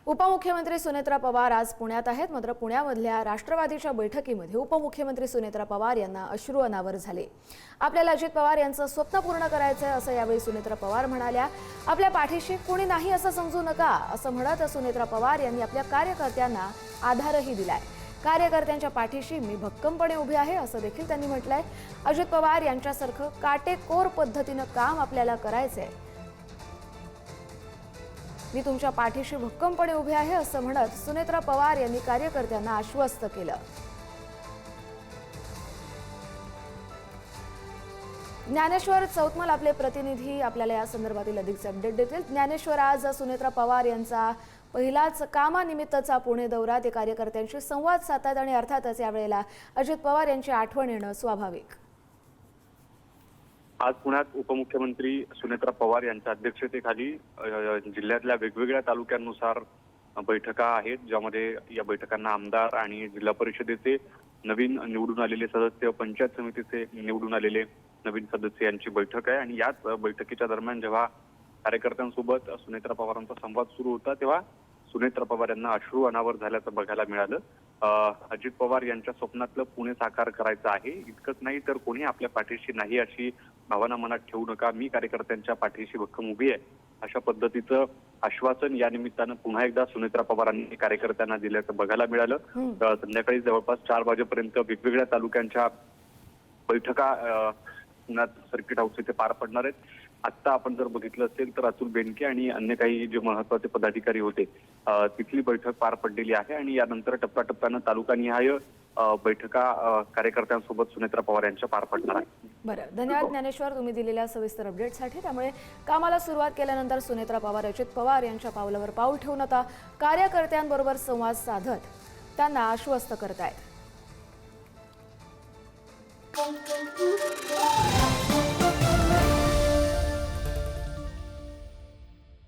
उपमुख्यमंत्री सुनेत्रा पवार आज पुण्यात आहेत। मात्र पुण्यामधल्या राष्ट्रवादीच्या बैठकीमध्ये उपमुख्यमंत्री सुनेत्रा पवार यांना अश्रू अनावर झाले। आपल्याला अजित पवार यांचं स्वप्न पूर्ण करायचं आहे असं यावेळी सुनेत्रा पवार म्हणाल्या। आपल्या पाठीशी कोणी नाही असं समजू नका असं म्हणत सुनेत्रा पवार यांनी आपल्या कार्यकर्त्यांना आधारही दिलाय। कार्यकर्त्यांच्या पाठीशी मी भक्कमपणे उभी आहे असं देखील त्यांनी म्हटलंय। अजित पवार यांच्यासारखं काटेकोर पद्धतीनं काम आपल्याला करायचंय। मी तुमच्या पाठीशी भक्कमपणे उभे आहे असं म्हणत सुनेत्रा पवार यांनी कार्यकर्त्यांना आश्वस्त केलं। ज्ञानेश्वर चौतमल आपले प्रतिनिधी आपल्याला या संदर्भातील अधिकचे अपडेट देतील। ज्ञानेश्वर, आज सुनेत्रा पवार यांचा पहिलाच कामानिमित्तचा पुणे दौरा, ते कार्यकर्त्यांशी संवाद साधतात आणि अर्थातच यावेळेला अजित पवार यांची आठवण येणं स्वाभाविक। आज पुण्यात उपमुख्यमंत्री सुनेत्रा पवार यांच्या अध्यक्षतेखाली जिल्ह्यातल्या वेगवेगळ्या तालुक्यांनुसार बैठका आहेत, ज्यामध्ये या बैठकांना आमदार आणि जिल्हा परिषदेचे नवीन निवडून आलेले सदस्य, पंचायत समितीचे निवडून आलेले नवीन सदस्य यांची बैठक आहे। आणि याच बैठकीच्या दरम्यान जेव्हा कार्यकर्त्यांसोबत सुनेत्रा पवारांचा संवाद सुरू होता तेव्हा सुनेत्रा पवार यांना अश्रू अनावर झाल्याचं बघायला मिळालं। अजित पवार यांच्या स्वप्नातलं पुणे साकार करायचं आहे, इतकंच नाही तर कोणी आपल्या पाठीशी नाही अशी भावना मनात ठेवू नका, मी कार्यकर्त्यांच्या पाठीशी भक्कम उभी आहे अशा पद्धतीचं आश्वासन या निमित्तानं पुन्हा एकदा सुनेत्रा पवारांनी कार्यकर्त्यांना दिल्याचं बघायला मिळालं। संध्याकाळी जवळपास 4 वाजेपर्यंत वेगवेगळ्या तालुक्यांच्या बैठका पुण्यात सर्किट हाऊस इथे पार पडणार आहेत। आता आपण जर बघितलं असेल तर अतुल बेनके आणि अन्य काही जे महत्वाचे पदाधिकारी होते तिथली बैठक पार पडलेली आहे आणि यानंतर टप्प्याटप्प्यानं तालुकानिहाय बैठका कार्यकर्त्यांसोबत सुनेत्रा पवार यांच्या पार पडणार आहे। बरं, धन्यवाद ज्ञानेश्वर, तुम्ही दिलेल्या सविस्तर अपडेटसाठी। त्यामुळे कामाला सुरुवात केल्यानंतर सुनेत्रा पवार अजित पवार यांच्या पावलावर पाऊल ठेवून आता कार्यकर्त्यांबरोबर संवाद साधत त्यांना आश्वस्त करतायत।